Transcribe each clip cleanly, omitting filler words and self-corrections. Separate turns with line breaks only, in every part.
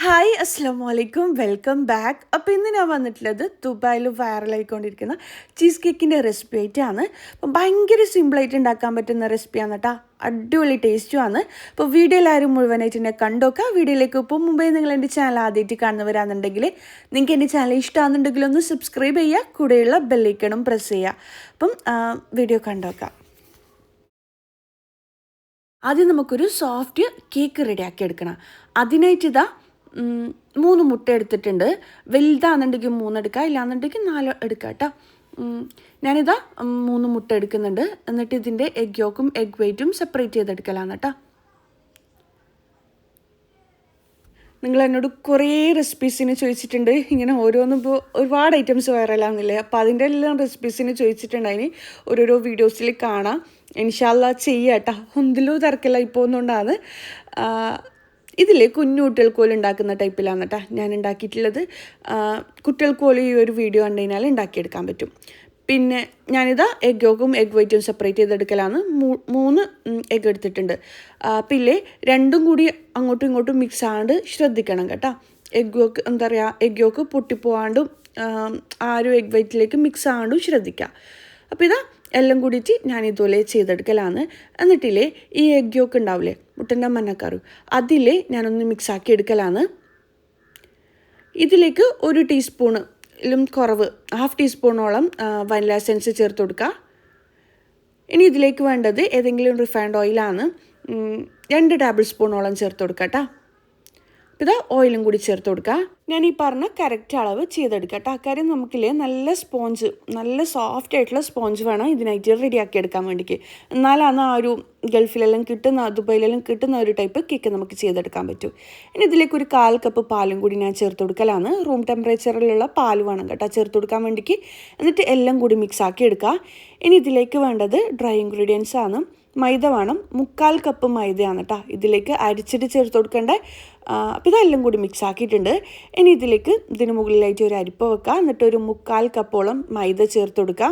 Hi അസ്സലാമു അലൈക്കും welcome back. അപ്പോൾ ഇന്ന് ഞാൻ വന്നിട്ടുള്ളത് ദുബായിൽ വൈറലായിക്കൊണ്ടിരിക്കുന്ന ചീസ് കേക്കിൻ്റെ റെസിപ്പി ആയിട്ടാണ്. അപ്പം ഭയങ്കര സിമ്പിളായിട്ട് ഉണ്ടാക്കാൻ പറ്റുന്ന റെസിപ്പിയാണ് കേട്ടോ. അടിപൊളി ടേസ്റ്റുമാണ്. അപ്പോൾ വീഡിയോ എല്ലാവരും മുഴുവനായിട്ട് എന്നെ കണ്ടോക്കുക. വീഡിയോയിലേക്ക് ഇപ്പോൾ മുമ്പേ നിങ്ങൾ എൻ്റെ ചാനൽ ആദ്യമായിട്ട് കാണുന്നവരാണെന്നുണ്ടെങ്കിൽ നിങ്ങൾക്ക് എൻ്റെ ചാനൽ ഇഷ്ടമാണെന്നുണ്ടെങ്കിൽ ഒന്ന് സബ്സ്ക്രൈബ് ചെയ്യുക, കൂടെയുള്ള ബെല്ലൈക്കണും പ്രസ് ചെയ്യുക. അപ്പം വീഡിയോ കണ്ടോക്കാം. ആദ്യം നമുക്കൊരു സോഫ്റ്റ് കേക്ക് റെഡിയാക്കി എടുക്കണം. അതിനായിട്ട് ഇതാ 3 മുട്ട എടുത്തിട്ടുണ്ട്. വലുതാണെന്നുണ്ടെങ്കിൽ 3 എടുക്കുക, ഇല്ലാന്നുണ്ടെങ്കിൽ 4 എടുക്കുക കേട്ടോ. ഞാനിതാ 3 മുട്ട എടുക്കുന്നുണ്ട്. എന്നിട്ട് ഇതിൻ്റെ എഗ് യോക്കും എഗ് വൈറ്റും സെപ്പറേറ്റ് ചെയ്തെടുക്കലാണ് കേട്ടോ. നിങ്ങൾ എന്നോട് കുറേ റെസിപ്പീസിന് ചോദിച്ചിട്ടുണ്ട്. ഇങ്ങനെ ഓരോന്നും ഇപ്പോൾ ഒരുപാട് ഐറ്റംസ് വൈറലാകുന്നില്ലേ, അപ്പോൾ അതിൻ്റെ എല്ലാം റെസിപ്പീസിന് ചോദിച്ചിട്ടുണ്ടായിന്. ഓരോരോ വീഡിയോസിൽ കാണാം. ഇൻഷാല്ലാ ചെയ്യാം കേട്ടോ. ഒന്നിലും തിരക്കില്ല ഇപ്പോൾ ഒന്നുകൊണ്ടാണ്. ഇതിൽ കുഞ്ഞു കുട്ടികൾക്ക് പോലും ഉണ്ടാക്കുന്ന ടൈപ്പിലാണ് കേട്ടോ ഞാൻ ഉണ്ടാക്കിയിട്ടുള്ളത്. കുട്ടികൾക്ക് പോലും ഈ ഒരു വീഡിയോ കണ്ടു കഴിഞ്ഞാൽ ഉണ്ടാക്കിയെടുക്കാൻ പറ്റും. പിന്നെ ഞാനിതാ എഗ് യോക്കും എഗ് വൈറ്റും സെപ്പറേറ്റ് ചെയ്തെടുക്കലാണ്. 3 എഗ് എടുത്തിട്ടുണ്ട്. പിന്നെ രണ്ടും കൂടി അങ്ങോട്ടും ഇങ്ങോട്ടും മിക്സ് ആണ്ട് ശ്രദ്ധിക്കണം കേട്ടോ. എഗ് യോക്ക് എന്താ പറയുക, എഗ് യോക്ക് പൊട്ടിപ്പോവാണ്ടും ആ ഒരു എഗ് വൈറ്റിലേക്ക് മിക്സ് ആണ്ടും ശ്രദ്ധിക്കുക. അപ്പോൾ ഇതാ എല്ലാം കൂടിയിട്ട് ഞാൻ ഇതുപോലെ ചെയ്തെടുക്കലാണ്. എന്നിട്ടില്ലേ ഈ എഗ് യോക്ക് ഉണ്ടാവില്ലേ, മുട്ടൻ്റെ മഞ്ഞക്കാറ്, അതിൽ ഞാനൊന്ന് മിക്സാക്കി എടുക്കലാണ്. ഇതിലേക്ക് 1 ടീസ്പൂണിലും കുറവ്, 1/2 ടീസ്പൂണോളം വനില എസൻസ് ചേർത്ത് കൊടുക്കുക. ഇനി ഇതിലേക്ക് വേണ്ടത് ഏതെങ്കിലും റിഫൈൻഡ് ഓയിലാണ്. 2 ടേബിൾ സ്പൂണോളം ചേർത്ത് കൊടുക്കുക കേട്ടോ. ഇതാ ഓയിലും കൂടി ചേർത്ത് കൊടുക്കുക. ഞാൻ ഈ പറഞ്ഞ കറക്റ്റ് അളവ് ചെയ്തെടുക്കുക കേട്ടോ. കാര്യം നമുക്കില്ലേ നല്ല സ്പോഞ്ച്, നല്ല സോഫ്റ്റ് ആയിട്ടുള്ള സ്പോഞ്ച് വേണം ഇതിനായിട്ട് റെഡിയാക്കി എടുക്കാൻ വേണ്ടിയിട്ട്. എന്നാലാണ് ആ ഒരു ഗൾഫിലെല്ലാം കിട്ടുന്ന, ദുബായിലെല്ലാം കിട്ടുന്ന ഒരു ടൈപ്പ് കേക്ക് നമുക്ക് ചെയ്തെടുക്കാൻ പറ്റും. ഇനി ഇതിലേക്ക് ഒരു 1/4 കപ്പ് പാലും കൂടി ഞാൻ ചേർത്ത് കൊടുക്കലാണ്. റൂം ടെമ്പറേച്ചറിലുള്ള പാൽ വേണം കേട്ടോ ചേർത്ത് കൊടുക്കാൻ വേണ്ടിയിട്ട്. എന്നിട്ട് എല്ലാം കൂടി മിക്സ് ആക്കി എടുക്കുക. ഇനി ഇതിലേക്ക് വേണ്ടത് ഡ്രൈ ഇൻഗ്രീഡിയൻസ് ആണ്. മൈദ വേണം. 1/4 കപ്പ് മൈദയാണ് കേട്ടോ ഇതിലേക്ക് അരിച്ചിട്ട് ചേർത്ത് കൊടുക്കേണ്ടത്. അപ്പോൾ ഇതെല്ലാം കൂടി മിക്സ് ആക്കിയിട്ടുണ്ട്. ഇനി ഇതിന് മുകളിലായിട്ട് ഒരു അരിപ്പ വെക്കുക. എന്നിട്ട് ഒരു 1/4 കപ്പോളം മൈദ ചേർത്ത് കൊടുക്കുക.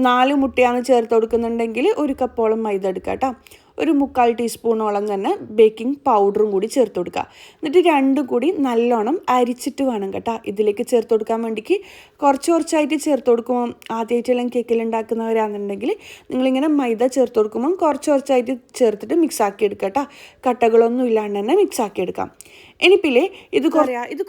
4 മുട്ടയാണ് ചേർത്ത് കൊടുക്കുന്നുണ്ടെങ്കിൽ 1 കപ്പോളം മൈദ എടുക്കുക കേട്ടോ. ഒരു 1/4 ടീസ്പൂണോളം തന്നെ ബേക്കിംഗ് പൗഡറും കൂടി ചേർത്ത് കൊടുക്കുക. എന്നിട്ട് രണ്ടും കൂടി നല്ലോണം അരിച്ചിട്ട് വേണം കേട്ടോ ഇതിലേക്ക് ചേർത്ത് കൊടുക്കാൻ വേണ്ടിക്ക്. കുറച്ചായിട്ട് ചേർത്ത് കൊടുക്കുമ്പോൾ, ആദ്യമായിട്ടെല്ലാം കേക്കെല്ലാം ഉണ്ടാക്കുന്നവരാണെന്നുണ്ടെങ്കിൽ നിങ്ങളിങ്ങനെ മൈദ ചേർത്ത് കൊടുക്കുമ്പം കുറച്ചായിട്ട് ചേർത്തിട്ട് മിക്സ് ആക്കി എടുക്കുക കേട്ടോ. കട്ടകളൊന്നും ഇല്ലാണ്ട് തന്നെ മിക്സ് ആക്കി എടുക്കാം. ഇനിപ്പില്ലേ ഇത്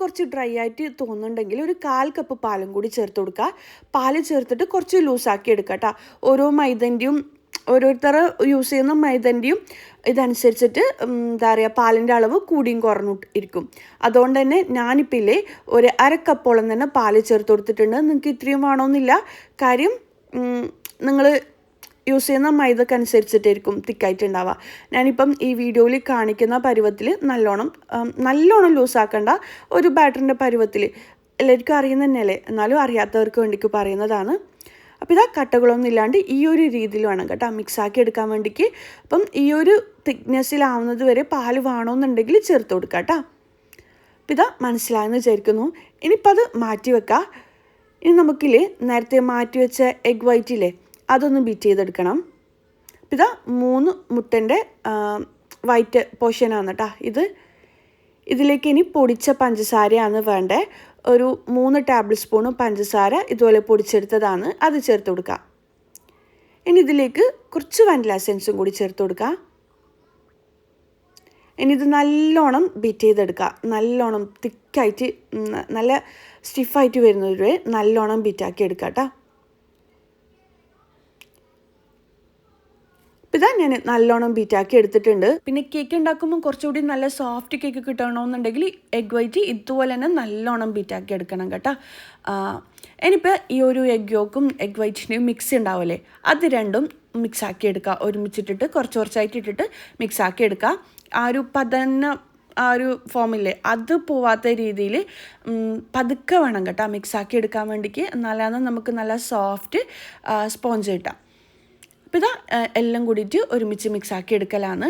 കുറച്ച് ഡ്രൈ ആയിട്ട് തോന്നുന്നുണ്ടെങ്കിൽ ഒരു 1/4 കപ്പ് പാലും കൂടി ചേർത്ത് കൊടുക്കുക. പാല് ചേർത്തിട്ട് കുറച്ച് ലൂസാക്കി എടുക്കുക കേട്ടോ. ഓരോ മൈദൻ്റെയും ഓരോരുത്തർ യൂസ് ചെയ്യുന്ന മൈദൻ്റെയും ഇതനുസരിച്ചിട്ട് എന്താ പറയുക, പാലിൻ്റെ അളവ് കൂടിയും കുറഞ്ഞു ഇരിക്കും. അതുകൊണ്ട് തന്നെ ഞാനിപ്പോൾ ഒരു 1/2 കപ്പോളം തന്നെ പാല് ചേർത്ത് കൊടുത്തിട്ടുണ്ട്. നിങ്ങൾക്ക് ഇത്രയും വേണമെന്നില്ല. കാര്യം നിങ്ങൾ യൂസ് ചെയ്യുന്ന മൈദക്കനുസരിച്ചിട്ടായിരിക്കും തിക്കായിട്ടുണ്ടാവുക. ഞാനിപ്പം ഈ വീഡിയോയിൽ കാണിക്കുന്ന പരുവത്തിൽ നല്ലോണം ലൂസാക്കേണ്ട, ഒരു ബാറ്ററിൻ്റെ പരുവത്തിൽ. എല്ലാവർക്കും അറിയുന്ന തന്നെയല്ലേ, എന്നാലും അറിയാത്തവർക്ക് വേണ്ടിക്ക് പറയുന്നതാണ്. അപ്പോൾ ഇതാ കട്ടകളൊന്നും ഇല്ലാണ്ട് ഈ ഒരു രീതിയിൽ വേണം കേട്ടോ മിക്സാക്കി എടുക്കാൻ വേണ്ടിക്ക്. അപ്പം ഈ ഒരു തിക്നെസ്സിലാവുന്നത് വരെ പാല് വേണമെന്നുണ്ടെങ്കിൽ ചേർത്ത് കൊടുക്കുക കേട്ടോ. അപ്പോൾ ഇതാ മനസ്സിലായെന്ന് വിചാരിക്കുന്നു. ഇനിയിപ്പോൾ അത് മാറ്റി വെക്കുക. ഇനി നമുക്കില്ലേ നേരത്തെ മാറ്റി വെച്ച എഗ് വൈറ്റില്ലേ അതൊന്ന് ബീറ്റ് ചെയ്തെടുക്കണം. അപ്പോൾ ഇതാ 3 മുട്ടൻ്റെ വൈറ്റ് പോർഷനാണ് കേട്ടോ ഇതിലേക്ക് ഇനി പൊടിച്ച പഞ്ചസാരയാണ് വേണ്ടത്. ഒരു 3 ടേബിൾ സ്പൂണ് പഞ്ചസാര ഇതുപോലെ പൊടിച്ചെടുത്തതാണ്, അത് ചേർത്ത് കൊടുക്കുക. ഇനി ഇതിലേക്ക് കുറച്ച് വനില എസൻസും കൂടി ചേർത്ത് കൊടുക്കുക. ഇനി ഇത് നല്ലോണം ബീറ്റ് ചെയ്തെടുക്കുക. നല്ലോണം തിക്കായിട്ട് നല്ല സ്റ്റിഫായിട്ട് വരുന്നവരെ നല്ലോണം ബീറ്റാക്കി എടുക്കുക കേട്ടോ. അപ്പോൾ ഇതാ ഞാൻ നല്ലോണം ബീറ്റാക്കി എടുത്തിട്ടുണ്ട്. പിന്നെ കേക്ക് ഉണ്ടാക്കുമ്പോൾ കുറച്ചുകൂടി നല്ല സോഫ്റ്റ് കേക്ക് കിട്ടണമെന്നുണ്ടെങ്കിൽ എഗ് വൈറ്റ് ഇതുപോലെ തന്നെ നല്ലോണം ബീറ്റാക്കി എടുക്കണം കേട്ടോ. ഇനിയിപ്പോൾ ഈ ഒരു എഗ് യോക്കും എഗ് വൈറ്റിൻ്റെയും മിക്സ് ഉണ്ടാവില്ലേ, അത് രണ്ടും മിക്സാക്കി എടുക്കുക. ഒരുമിച്ചിട്ടിട്ട് കുറച്ചായിട്ട് ഇട്ടിട്ട് മിക്സാക്കി എടുക്കുക. ആ ഒരു ആ ഒരു ഫോമില്ലേ അത് പോവാത്ത രീതിയിൽ പതുക്കെ വേണം കേട്ടോ മിക്സാക്കി എടുക്കാൻ വേണ്ടിക്ക്. എന്നാലാണ് നമുക്ക് നല്ല സോഫ്റ്റ് സ്പോഞ്ച് കിട്ടാം. അപ്പോൾ ഇതാ എല്ലാം കൂടിയിട്ട് ഒരുമിച്ച് മിക്സാക്കി എടുക്കലാണ്.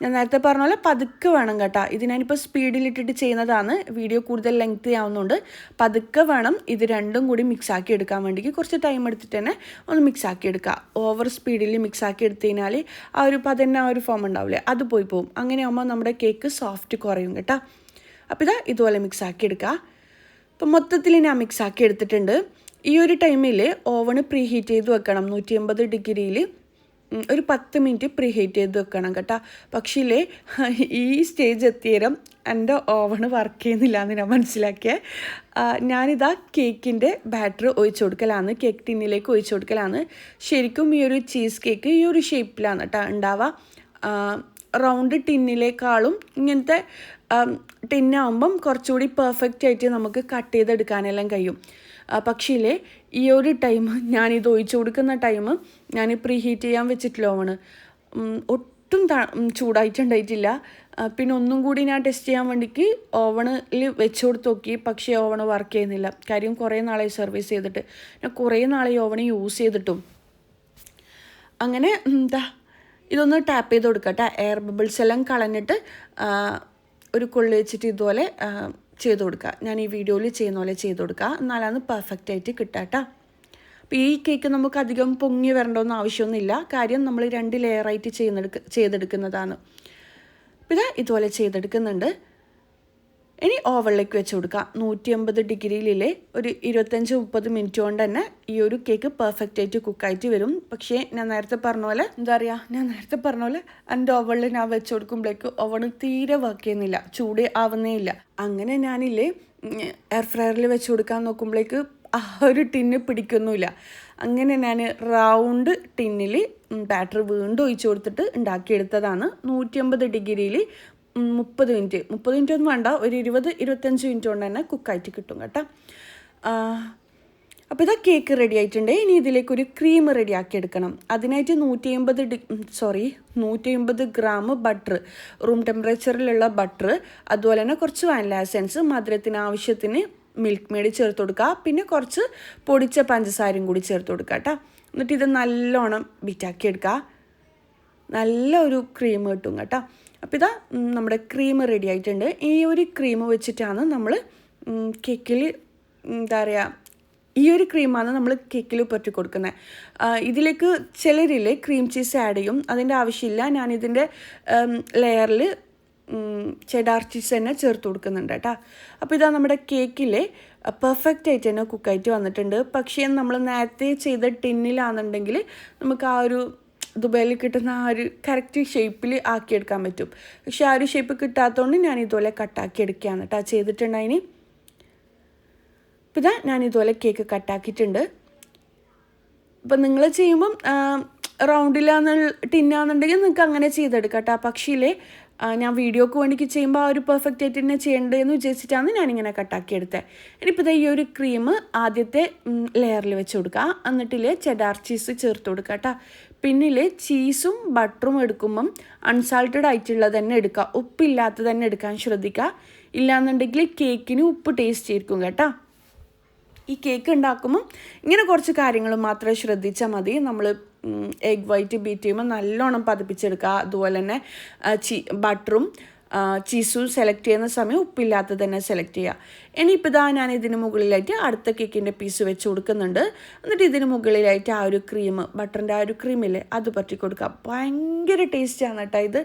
ഞാൻ നേരത്തെ പറഞ്ഞ പോലെ പതുക്കെ വേണം കേട്ടോ. ഇത് ഞാനിപ്പോൾ സ്പീഡിലിട്ടിട്ട് ചെയ്യുന്നതാണ്, വീഡിയോ കൂടുതൽ ലെങ്തി ആവുന്നുണ്ട്. പതുക്കെ വേണം ഇത് രണ്ടും കൂടി മിക്സാക്കി എടുക്കാൻ വേണ്ടിക്ക്. കുറച്ച് ടൈം എടുത്തിട്ട് തന്നെ ഒന്ന് മിക്സാക്കി എടുക്കുക. ഓവർ സ്പീഡിൽ മിക്സാക്കി എടുത്തു കഴിഞ്ഞാൽ ആ ഒരു പതന്നെ ആ ഒരു ഫോം ഉണ്ടാവില്ലേ, അത് പോയി പോകും. അങ്ങനെയാകുമ്പോൾ നമ്മുടെ കേക്ക് സോഫ്റ്റ് കുറയും കേട്ടോ. അപ്പോൾ ഇതുപോലെ മിക്സാക്കി എടുക്കുക. അപ്പോൾ മൊത്തത്തിൽ ഞാൻ മിക്സാക്കി എടുത്തിട്ടുണ്ട്. ഈ ഒരു ടൈമിൽ ഓവണ് പ്രീ ഹീറ്റ് ചെയ്ത് വെക്കണം. 180 ഡിഗ്രിയിൽ ഒരു 10 മിനിറ്റ് പ്രീ ഹീറ്റ് ചെയ്ത് വെക്കണം കേട്ടോ. പക്ഷേ ഈ സ്റ്റേജ് എത്തിയേരം എൻ്റെ ഓവണ് വർക്ക് ചെയ്യുന്നില്ല എന്ന് ഞാൻ മനസ്സിലാക്കിയത്. ഞാനിതാ കേക്കിൻ്റെ ബാറ്റർ ഒഴിച്ചു കൊടുക്കലാണ്, കേക്ക് ടിന്നിലേക്ക് ഒഴിച്ചു കൊടുക്കലാണ്. ശരിക്കും ഈ ഒരു ചീസ് കേക്ക് ഈ ഒരു ഷേപ്പിലാണ് കേട്ടോ ഉണ്ടാവുക. റൗണ്ട് ടിന്നിലേക്കാളും ഇങ്ങനത്തെ ടിന്നാകുമ്പം കുറച്ചുകൂടി പെർഫെക്റ്റ് ആയിട്ട് നമുക്ക് കട്ട് ചെയ്തെടുക്കാനെല്ലാം കഴിയും. പക്ഷേ ഈ ഒരു ടൈം ഞാനിത് ഒഴിച്ചു കൊടുക്കുന്ന ടൈം ഞാൻ പ്രീ ഹീറ്റ് ചെയ്യാൻ വെച്ചിട്ടില്ല ഓവണ്. ഒട്ടും ചൂടായിട്ടുണ്ടായിട്ടില്ല. പിന്നെ ഒന്നും കൂടി ഞാൻ ടെസ്റ്റ് ചെയ്യാൻ വേണ്ടിക്ക് ഓവണിൽ വെച്ച് കൊടുത്ത് നോക്കി. പക്ഷേ ഓവണ് വർക്ക് ചെയ്യുന്നില്ല. കാര്യം കുറേ നാളായി സർവീസ് ചെയ്തിട്ട്, ഞാൻ കുറേ നാളായി ഓവൺ യൂസ് ചെയ്തിട്ടും. അങ്ങനെ ഇതൊന്ന് ടാപ്പ് ചെയ്ത് കൊടുക്കട്ടെ. എയർ ബബിൾസ് എല്ലാം കളഞ്ഞിട്ട് ഒരു കൊള്ളി വെച്ചിട്ട് ഇതുപോലെ ചെയ്ത് കൊടുക്കുക. ഞാൻ ഈ വീഡിയോയിൽ ചെയ്യുന്ന പോലെ ചെയ്ത് കൊടുക്കുക. എന്നാലാണ് പെർഫെക്റ്റ് ആയിട്ട് കിട്ടാട്ടോ. അപ്പോൾ ഈ കേക്ക് നമുക്ക് അധികം പൊങ്ങി വരേണ്ടൊന്നും ആവശ്യമൊന്നുമില്ല. കാര്യം നമ്മൾ 2 ലെയറായിട്ട് ചെയ്തെടുക്കുന്നതാണ്. അപ്പോൾ ഇതുപോലെ ചെയ്തെടുക്കുന്നുണ്ട്. ഇനി ഓവനിലേക്ക് വെച്ച് കൊടുക്കുക. 180 ഡിഗ്രിയിലെ ഒരു 25-30 മിനിറ്റ് കൊണ്ട് തന്നെ ഈ ഒരു കേക്ക് പെർഫെക്റ്റ് ആയിട്ട് കുക്കായിട്ട് വരും. പക്ഷേ ഞാൻ നേരത്തെ പറഞ്ഞ പോലെ എൻ്റെ ഓവനിൽ ഞാൻ വെച്ച് കൊടുക്കുമ്പോഴേക്ക് ഓവണ് തീരെ വർക്ക് ചെയ്യുന്നില്ല, ചൂട് ആവുന്നേ ഇല്ല. അങ്ങനെ ഞാനില്ലേ എയർ ഫ്രയറിൽ വെച്ച് കൊടുക്കാൻ നോക്കുമ്പോഴേക്ക് ആ ഒരു ടിന്ന് പിടിക്കുന്നുമില്ല. അങ്ങനെ ഞാൻ റൗണ്ട് ടിന്നിൽ ബാറ്റർ വീണ്ടും ഒഴിച്ചു കൊടുത്തിട്ട് ഉണ്ടാക്കിയെടുത്തതാണ്. 180 ഡിഗ്രിയിൽ 30 മിനിറ്റ് ഒന്നും വേണ്ട, ഒരു 20-25 മിനിറ്റ് കൊണ്ട് തന്നെ കുക്കായിട്ട് കിട്ടും കേട്ടോ. അപ്പോൾ കേക്ക് റെഡി ആയിട്ടുണ്ട്. ഇനി ഇതിലേക്കൊരു ക്രീം റെഡിയാക്കി എടുക്കണം. അതിനായിട്ട് 150 ഗ്രാം ബട്ടർ, റൂം ടെമ്പറേച്ചറിലുള്ള ബട്ടർ, അതുപോലെ തന്നെ കുറച്ച് വാനില എസൻസ്, മധുരത്തിന് ആവശ്യത്തിന് മിൽക്ക് മെയ്ഡ് ചേർത്ത് കൊടുക്കുക. പിന്നെ കുറച്ച് പൊടിച്ച പഞ്ചസാരയും കൂടി ചേർത്ത് കൊടുക്കുക കേട്ടോ. എന്നിട്ട് ഇത് നല്ലോണം ബീറ്റാക്കി എടുക്കുക. നല്ല ഒരു ക്രീം കിട്ടും കേട്ടോ. അപ്പോൾ നമ്മുടെ ക്രീം റെഡി ആയിട്ടുണ്ട്. ഈ ഒരു ക്രീം വെച്ചിട്ടാണ് നമ്മൾ കേക്കിൽ ഈ ഒരു ക്രീമാണ് നമ്മൾ കേക്കിൽ പറ്റി കൊടുക്കുന്നത്. ഇതിലേക്ക് ചിലരില്ലേ ക്രീം ചീസ് ആഡ് ചെയ്യും. അതിൻ്റെ ആവശ്യമില്ല. ഞാനിതിൻ്റെ ലെയറിൽ ചെഡാർ ചീസ് തന്നെ ചേർത്ത് കൊടുക്കുന്നുണ്ട് കേട്ടോ. അപ്പോൾ നമ്മുടെ കേക്കിൽ പെർഫെക്റ്റ് ആയിട്ട് തന്നെ കുക്കായിട്ട് വന്നിട്ടുണ്ട്. പക്ഷേ നമ്മൾ നേരത്തെ ചെയ്ത ടിന്നിലാണെന്നുണ്ടെങ്കിൽ നമുക്ക് ആ ഒരു ദുബൈയിൽ കിട്ടുന്ന ആ ഒരു കറക്റ്റ് ഷേപ്പിൽ ആക്കിയെടുക്കാൻ പറ്റും. പക്ഷെ ആ ഒരു ഷേപ്പ് കിട്ടാത്തതുകൊണ്ട് ഞാൻ ഇതുപോലെ കട്ടാക്കി എടുക്കുകയാണ് കേട്ടോ ചെയ്തിട്ടുണ്ടായിന്. അപ്പോൾ ഞാൻ ഇതുപോലെ കേക്ക് കട്ടാക്കിയിട്ടുണ്ട്. അപ്പം നിങ്ങൾ ചെയ്യുമ്പം ടിന്നാണെന്നുണ്ടെങ്കിൽ നിങ്ങൾക്ക് അങ്ങനെ ചെയ്തെടുക്കാം കേട്ടോ. പക്ഷേ ഞാൻ വീഡിയോക്ക് വേണ്ടിക്ക് ചെയ്യുമ്പോൾ ആ ഒരു പെർഫെക്റ്റ് ആയിട്ട് തന്നെ ചെയ്യേണ്ടതെന്ന് വിചാരിച്ചിട്ടാണ് ഞാനിങ്ങനെ കട്ടാക്കിയെടുത്തത്. ഇനിയിപ്പോൾ ഈ ഒരു ക്രീം ആദ്യത്തെ ലെയറിൽ വെച്ച് കൊടുക്കുക. എന്നിട്ടില്ലേ ചെഡാർ ചീസ് ചേർത്ത് കൊടുക്കുക കേട്ടോ. പിന്നിൽ ചീസും ബട്ടറും എടുക്കുമ്പം അൺസാൾട്ടഡ് ആയിട്ടുള്ളത് തന്നെ എടുക്കുക, ഉപ്പില്ലാത്തത് തന്നെ എടുക്കാൻ ശ്രദ്ധിക്കുക. ഇല്ലാന്നുണ്ടെങ്കിൽ കേക്കിന് ഉപ്പ് ടേസ്റ്റ് ആയിരിക്കും കേട്ടോ. ഈ കേക്ക് ഉണ്ടാക്കുമ്പം ഇങ്ങനെ കുറച്ച് കാര്യങ്ങൾ മാത്രമേ ശ്രദ്ധിച്ചാൽ മതി. നമ്മൾ എഗ് വൈറ്റ് ബീറ്റ് ചെയ്യുമ്പോൾ നല്ലോണം പതിപ്പിച്ചെടുക്കുക. അതുപോലെ തന്നെ ബട്ടറും ചീസും സെലക്ട് ചെയ്യുന്ന സമയം ഉപ്പില്ലാത്തത് തന്നെ സെലക്ട് ചെയ്യുക. ഇനിയിപ്പോൾ ഞാൻ ഇതിന് മുകളിലായിട്ട് അടുത്ത കേക്കിൻ്റെ പീസ് വെച്ച് കൊടുക്കുന്നുണ്ട്. എന്നിട്ട് ഇതിന് മുകളിലായിട്ട് ആ ഒരു ക്രീം, ബട്ടറിൻ്റെ ആ ഒരു ക്രീമില്ലേ, അത് പറ്റി കൊടുക്കുക. ഭയങ്കര ടേസ്റ്റാണ് കേട്ടോ. ഇത്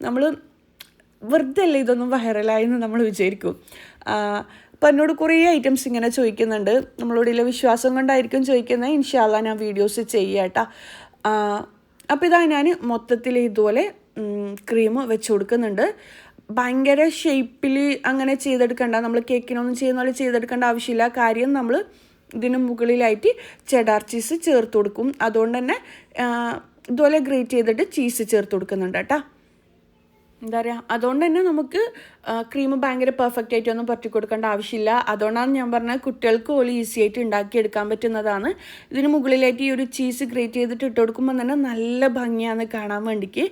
നമ്മൾ വെറുതെ അല്ലേ ഇതൊന്നും വൈറലായെന്ന് നമ്മൾ വിചാരിക്കും. അപ്പോൾ എന്നോട് കുറേ ഐറ്റംസ് ഇങ്ങനെ ചോദിക്കുന്നുണ്ട്. നമ്മളോടുള്ള വിശ്വാസം കൊണ്ടായിരിക്കും ചോദിക്കുന്നത്. ഇൻഷാ അല്ലാ ഞാൻ വീഡിയോസ് ചെയ്യാം കേട്ടോ. അപ്പോൾ ഞാൻ മൊത്തത്തിൽ ഇതുപോലെ ക്രീം വെച്ച് കൊടുക്കുന്നുണ്ട്. ഭയങ്കര ഷേപ്പിൽ അങ്ങനെ ചെയ്തെടുക്കേണ്ട, നമ്മൾ കേക്കിനൊന്നും ചെയ്യുന്ന പോലെ ചെയ്തെടുക്കേണ്ട ആവശ്യമില്ല. കാര്യം നമ്മൾ ഇതിന് മുകളിലായിട്ട് ചെഡാർ ചീസ് ചേർത്ത് കൊടുക്കും. അതുകൊണ്ട് തന്നെ ഇതുപോലെ ഗ്രേറ്റ് ചെയ്തിട്ട് ചീസ് ചേർത്ത് കൊടുക്കുന്നുണ്ട് കേട്ടോ. അതുകൊണ്ട് തന്നെ നമുക്ക് ക്രീം ഭയങ്കര പെർഫെക്റ്റ് ആയിട്ടൊന്നും പറ്റി കൊടുക്കേണ്ട ആവശ്യമില്ല. അതുകൊണ്ടാണ് ഞാൻ പറഞ്ഞത് കുട്ടികൾക്ക് പോലും ഈസി ആയിട്ട് ഉണ്ടാക്കിയെടുക്കാൻ പറ്റുന്നതാണ്. ഇതിന് മുകളിലായിട്ട് ഈ ഒരു ചീസ് ഗ്രേറ്റ് ചെയ്തിട്ട് ഇട്ട് കൊടുക്കുമ്പോൾ തന്നെ നല്ല ഭംഗിയാണ് കാണാൻ വേണ്ടിക്ക്.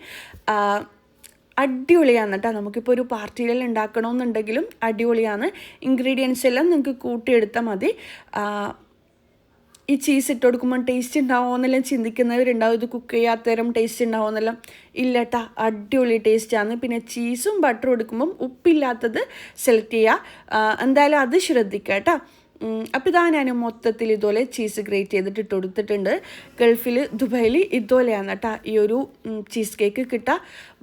അടിപൊളിയാണ് കേട്ടോ. നമുക്കിപ്പോൾ ഒരു പാർട്ടിയിലെല്ലാം ഉണ്ടാക്കണമെന്നുണ്ടെങ്കിലും അടിപൊളിയാണ്. ഇൻഗ്രീഡിയൻസ് എല്ലാം നിങ്ങൾക്ക് കൂട്ടിയെടുത്താൽ മതി. ഈ ചീസ് ഇട്ട് കൊടുക്കുമ്പോൾ ടേസ്റ്റ് ഉണ്ടാവുമോ എന്നെല്ലാം ചിന്തിക്കുന്നവരുണ്ടാവും, ഇത് കുക്ക് ചെയ്യാത്തരം ടേസ്റ്റ് ഉണ്ടാവുമോ എന്നെല്ലാം. ഇല്ല കേട്ടോ, അടിപൊളി ടേസ്റ്റാണ്. പിന്നെ ചീസും ബട്ടറും എടുക്കുമ്പം ഉപ്പില്ലാത്തത് സെലക്ട് ചെയ്യുക, എന്തായാലും അത് ശ്രദ്ധിക്കുക കേട്ടോ. അപ്പോൾ ഇതാ ഞാൻ മൊത്തത്തിൽ ഇതുപോലെ ചീസ് ഗ്രേറ്റ് ചെയ്തിട്ട് ഇട്ട് കൊടുത്തിട്ടുണ്ട്. ഗൾഫിൽ ദുബായിൽ ഇതുപോലെയാണ് കേട്ടോ ഈ ഒരു ചീസ് കേക്ക് കിട്ടുക.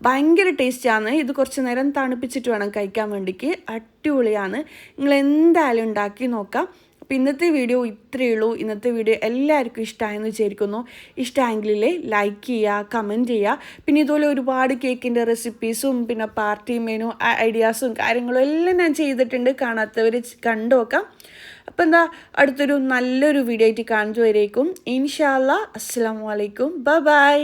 ഭയങ്കര ടേസ്റ്റാണ്. ഇത് കുറച്ച് നേരം തണുപ്പിച്ചിട്ട് വേണം കഴിക്കാൻ വേണ്ടിക്ക്. അടിപൊളിയാണ്. നിങ്ങൾ എന്തായാലും ഉണ്ടാക്കി നോക്കാം. അപ്പോൾ ഇന്നത്തെ വീഡിയോ ഇത്രയേ ഉള്ളൂ. ഇന്നത്തെ വീഡിയോ എല്ലാവർക്കും ഇഷ്ടമായെന്ന് വിചാരിക്കുന്നു. ഇഷ്ടമായെങ്കിൽ ലൈക്ക് ചെയ്യുക, കമൻറ്റ് ചെയ്യുക. പിന്നെ ഇതുപോലെ ഒരുപാട് കേക്കിൻ്റെ റെസിപ്പീസും പിന്നെ പാർട്ടി മെനു ഐഡിയാസും കാര്യങ്ങളും എല്ലാം ഞാൻ ചെയ്തിട്ടുണ്ട്. കാണാത്തവർ കണ്ടു നോക്കാം. അപ്പോൾ എന്താ, അടുത്തൊരു നല്ലൊരു വീഡിയോ ആയിട്ട് കാണുന്നതുവരേക്കും ഇൻഷാ അല്ലാഹ്. അസ്സലാമു അലൈക്കും. ബൈ.